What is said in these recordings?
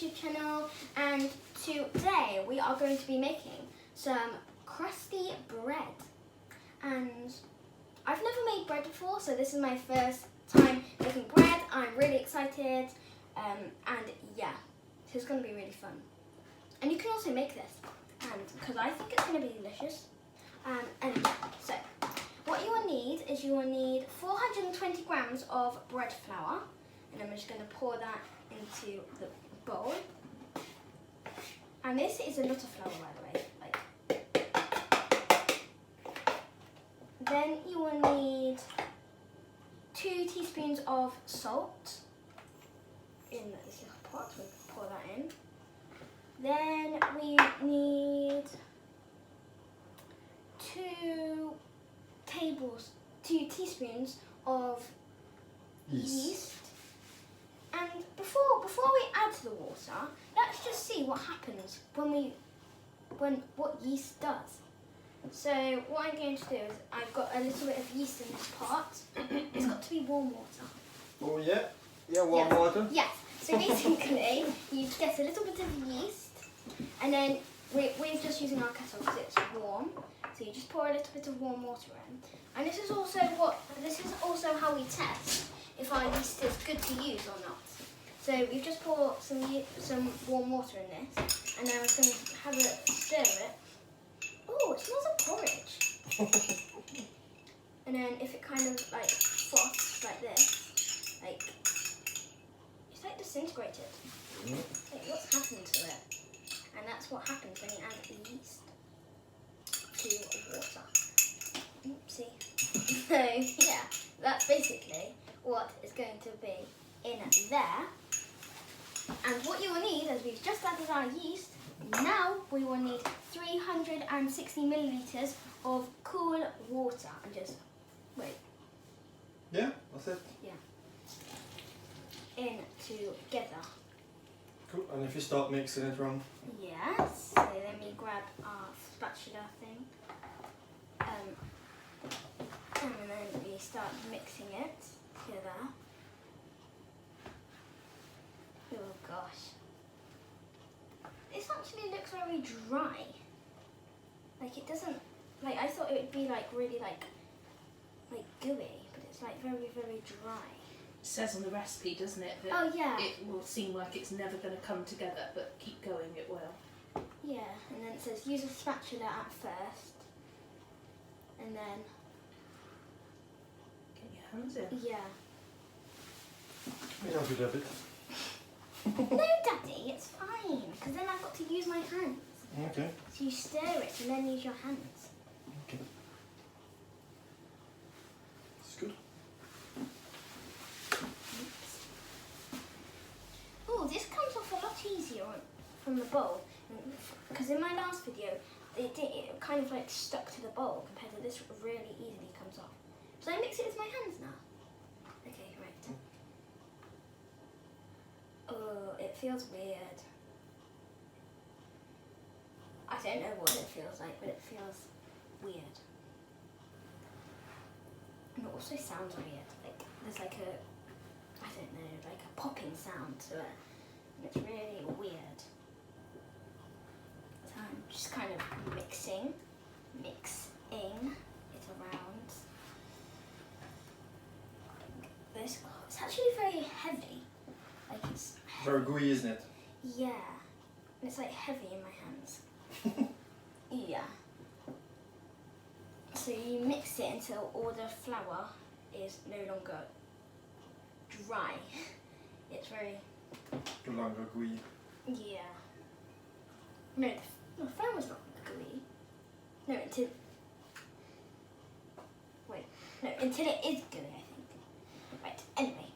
YouTube channel, and today we are going to be making some crusty bread. And I've never made bread before, so this is my first time making bread. I'm really excited, and yeah, this is going to be really fun. And you can also make this, and because I think it's going to be delicious. And so what you will need is 420 grams of bread flour, and I'm just going to pour that into the bowl. And this is a lot of flour, by the way. Then you will need 2 teaspoons of salt in this little pot. We'll pour that in. Then we need 2 teaspoons of yeast. And before we add the water, let's just see what happens what yeast does. So what I'm going to do is I've got a little bit of yeast in this pot. It's got to be warm water. Oh yeah? Yeah, warm water? Yes. So basically, you get a little bit of yeast, and then we're just using our kettle because it's warm. So you just pour a little bit of warm water in. And this is also how we test if our yeast is good to use or not. So we've just poured some warm water in this, and then we're going to have a stir it. Oh, it smells like porridge. And then if it kind of like froths like this, like it's like disintegrated. Like, what's happened to it? And that's what happens when you add the yeast to water. Oopsie. So yeah, that's basically what is going to be in there. And what you will need, as we've just added our yeast, now we will need 360 millilitres of cool water. And just wait. Yeah, that's it. Yeah. In together. Cool. And if you start mixing it wrong? Yes. So let me grab our spatula thing. And then we start mixing it together. Oh gosh. This actually looks very dry. Like it doesn't, like I thought it would be like really like gooey, but it's like very, very dry. It says on the recipe, doesn't it, that oh yeah, it will seem like it's never going to come together, but keep going, it will. Yeah, and then it says use a spatula at first, and then get your hands in. Yeah. Yeah, I'll do a bit. No, Daddy, it's fine, because then I've got to use my hands. Okay. So you stir it and then use your hands. Okay. That's good. Oops. Oh, this comes off a lot easier from the bowl, because in my last video, it kind of like stuck to the bowl compared to this really easily comes off. So I mix it with my hands now. Okay, right. Oh, it feels weird. I don't know what it feels like, but it feels weird. And it also sounds weird. Like there's like I don't know, like a popping sound to it. And it's really weird. So I'm just kind of mixing it around. Like this. Oh, it's actually very heavy. Like it's very gooey, isn't it? Yeah, and it's like heavy in my hands. Yeah. So you mix it until all the flour is no longer dry. It's very. No longer gooey. Yeah. No, the flour's not gooey. No, until. Wait. No, until it is gooey, I think. Right. Anyway.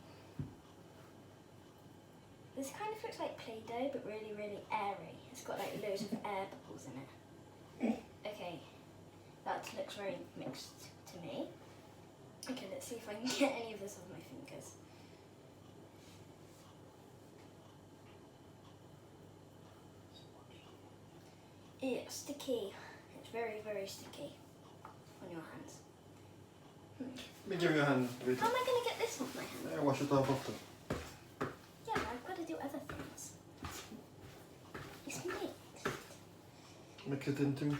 This kind of looks like Play-Doh, but really, really airy. It's got like loads of air bubbles in it. Okay, that looks very mixed to me. Okay, let's see if I can get any of this off my fingers. It's sticky. It's very, very sticky on your hands. Let me give you a hand. How am I going to get this off my hand? Wash it off after. Yeah, I've got to do other things. Mix it into.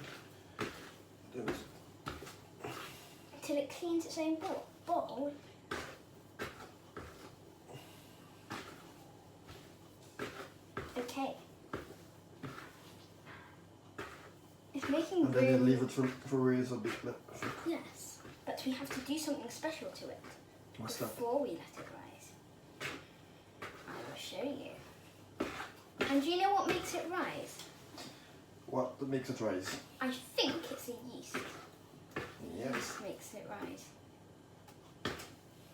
Till it cleans its own bowl. Okay. It's making And then you room. leave it for raise a bit. Yes, but we have to do something special to it What's that? before we let it rise. I will show you. And do you know what makes it rise? What makes it rise? I think it's a yeast. Yes. Yeast makes it rise.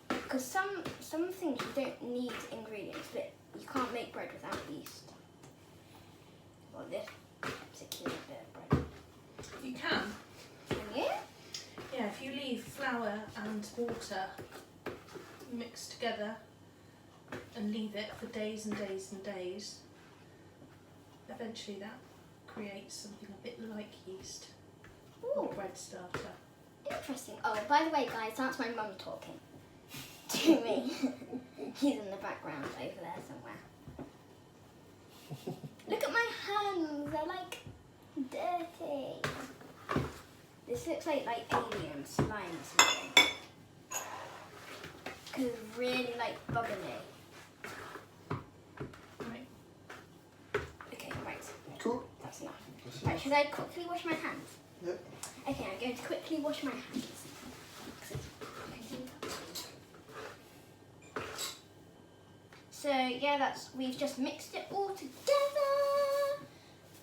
Because some things you don't need ingredients, but you can't make bread without yeast. Well, this particular bit of bread. You can. Can you? Yeah, if you leave flour and water mixed together and leave it for days and days and days, eventually that creates something a bit like yeast. Or Ooh, bread starter. interesting. Oh, by the way, guys, that's my mum talking to me. He's in the background over there somewhere. Look at my hands. They're like dirty. This looks like alien slime or something. Because it's really bubbly. Right. Okay, right. Cool. That's enough. That's Right, enough. should I quickly wash my hands? Yep. Okay, I'm going to quickly wash my hands. So yeah, we've just mixed it all together.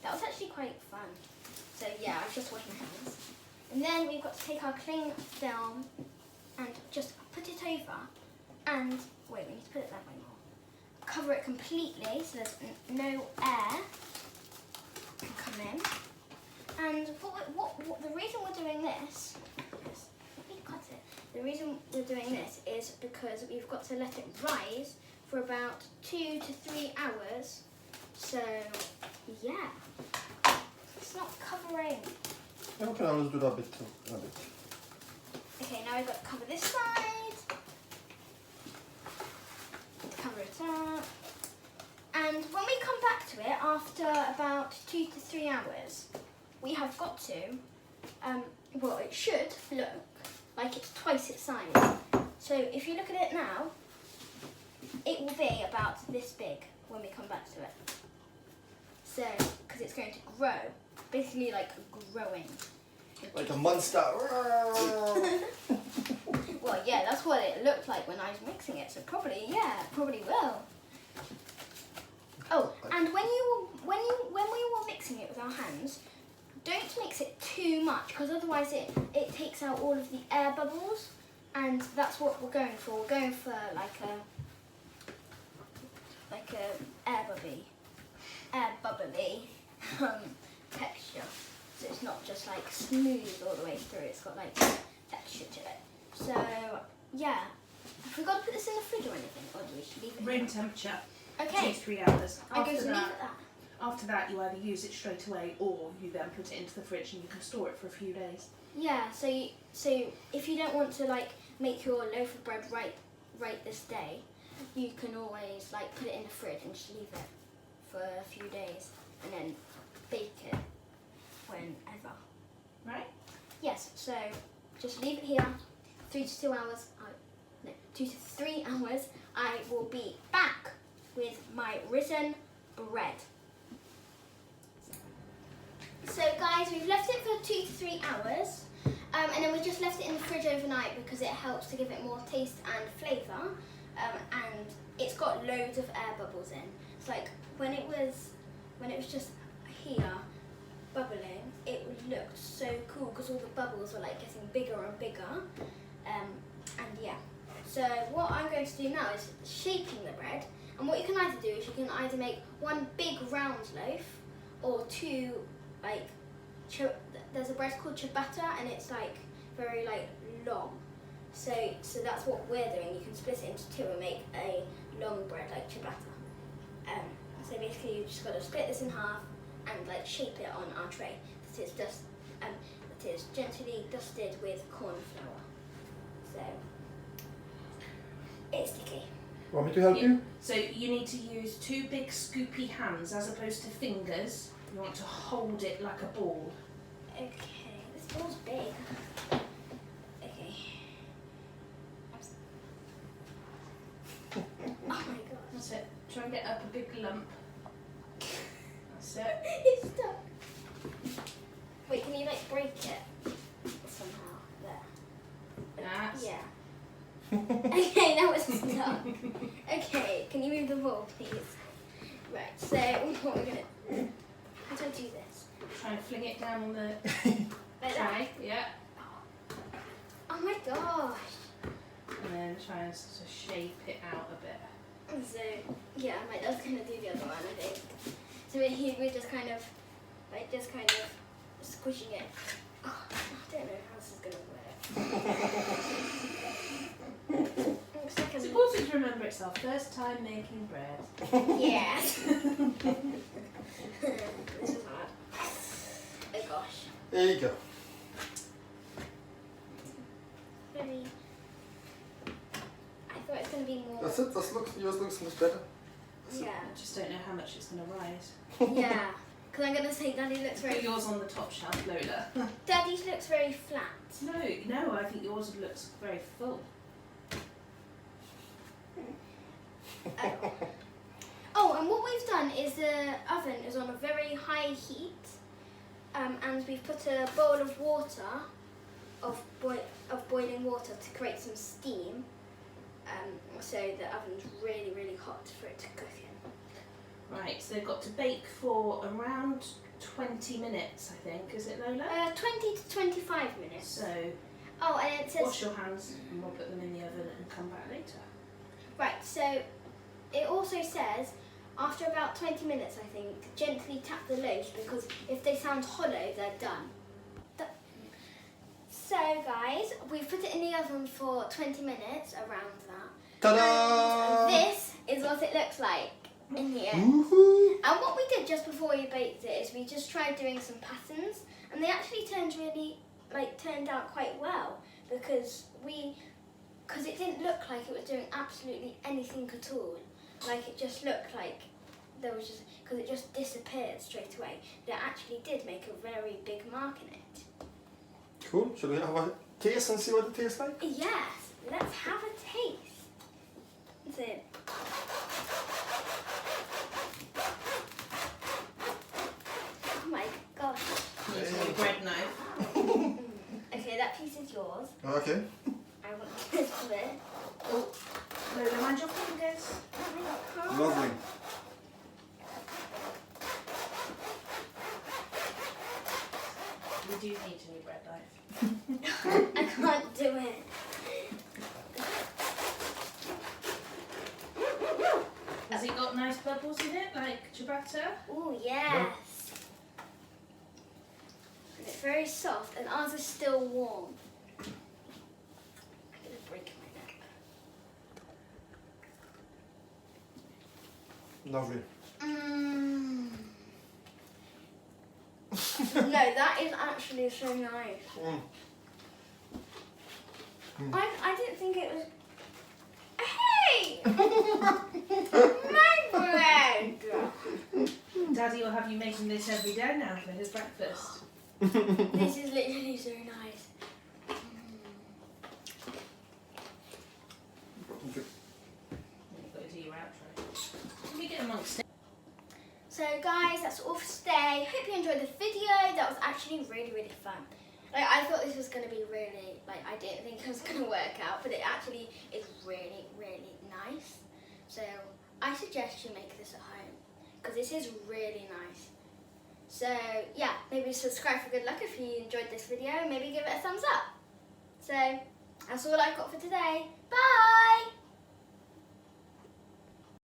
That was actually quite fun. So yeah, I've just washed my hands. And then we've got to take our cling film and just put it over. And wait, we need to put it that way more. Cover it completely so there's no air can come in. And what the reason we're doing this is, let me cut it. The reason we're doing this is because we've got to let it rise for about 2 to 3 hours. So yeah, it's not covering. Ja, we can always do that bit. A bit. Okay, now we've got to cover this side. Cover it up. And when we come back to it after about 2 to 3 hours, we have got to, well, it should look like it's twice its size. So if you look at it now, it will be about this big when we come back to it. So, because it's going to grow, basically like growing. Like a monster. Well, yeah, that's what it looked like when I was mixing it. So probably, yeah, probably will. Oh, and when we were mixing it with our hands, don't mix it too much because otherwise it takes out all of the air bubbles, and that's what we're going for. We're going for like a air bubbly texture. So it's not just like smooth all the way through. It's got like texture to it. So yeah, have we got to put this in the fridge or anything, or do we just leave it? Room temperature. Okay. 2 to 3 hours. I'm going to leave it that. After that, you either use it straight away or you then put it into the fridge and you can store it for a few days. Yeah, so if you don't want to like make your loaf of bread right this day, you can always like put it in the fridge and just leave it for a few days and then bake it whenever. Right? Yes, so just leave it here 3 to 2 hours. 2 to 3 hours. I will be back with my risen bread. So guys, we've left it for 2 to 3 hours, and then we just left it in the fridge overnight because it helps to give it more taste and flavour, and it's got loads of air bubbles in. It's like when it was just here bubbling, it looked so cool because all the bubbles were like getting bigger and bigger, and yeah. So what I'm going to do now is shaping the bread, and what you can either do is you can either make one big round loaf or two like there's a bread called ciabatta and it's like very like long. So that's what we're doing. You can split it into two and make a long bread like ciabatta. So basically you just got to split this in half and like shape it on our tray that is gently dusted with corn flour. So it's sticky. Want me to help you? So you need to use 2 big scoopy hands as opposed to fingers You want to hold it like a ball. Okay, this ball's big. Okay. Oh my god. That's it. Try and get up a big lump. That's it. It's stuck. Wait, can you like break it somehow? There. That's Yeah. Okay, now it's stuck. Okay, can you move the ball, please? Right, so what we're gonna. How do I do this? Try and fling it down on the Like tray. that? Yeah. Oh my gosh. And then try and sort of shape it out a bit. So, yeah, my dad's gonna do the other one, I think. So we're just kind of squishing it. Oh, I don't know how this is gonna work. Looks like It's a important to remember it's our first time making bread. Yes. This is hard. Oh gosh. There you go. Very. I thought it's gonna be more. That's it. Yours looks much better. Yeah. I just don't know how much it's going to rise. Yeah. Because I'm gonna say Daddy looks Put very. yours on the top shelf, Lola. Daddy's looks very flat. No, I think yours looks very full. Oh, and what we've done is the oven is on a very high heat, and we've put a bowl of water, of boiling water to create some steam, so the oven's really, really hot for it to cook in. Right, so they've got to bake for around 20 minutes, I think, is it, Lola? 20 to 25 minutes. So, Oh, and it says... wash your hands and we'll put them in the oven and come back later. Right, so it also says, after about 20 minutes, I think, gently tap the loaves, because if they sound hollow, they're done. So, guys, we've put it in the oven for 20 minutes, around that. Ta-da! And this is what it looks like in the end. Woohoo! And what we did just before we baked it is we just tried doing some patterns, and they actually turned out quite well, because it didn't look like it was doing absolutely anything at all. Like, it just looked like there was just, because it just disappeared straight away. But it actually did make a very big mark in it. Cool. Shall we have a taste and see what it tastes like? Yes, let's have a taste. That's it. Oh my gosh. Using your bread knife. Okay, that piece is yours. Okay. I want this bit. Oh, Lola, mind your fingers. Lovely. We do need a new bread knife. I can't do it. Has it got nice bubbles in it, like ciabatta? Oh yes. And it's very soft, and ours is still warm. I'm gonna break my neck. Lovely. No, that is actually so nice. I didn't think it was. Hey! My bread! Daddy will have you making this every day now for his breakfast. This is literally so nice. Okay. You've got to do your outro. Let me get amongst it. So guys, that's all for today. Hope you enjoyed the video. That was actually really, really fun. Like, I thought this was going to be really, I didn't think it was going to work out, but it actually is really, really nice. So I suggest you make this at home, because this is really nice. So yeah, maybe subscribe for good luck if you enjoyed this video. Maybe give it a thumbs up. So that's all I've got for today. Bye!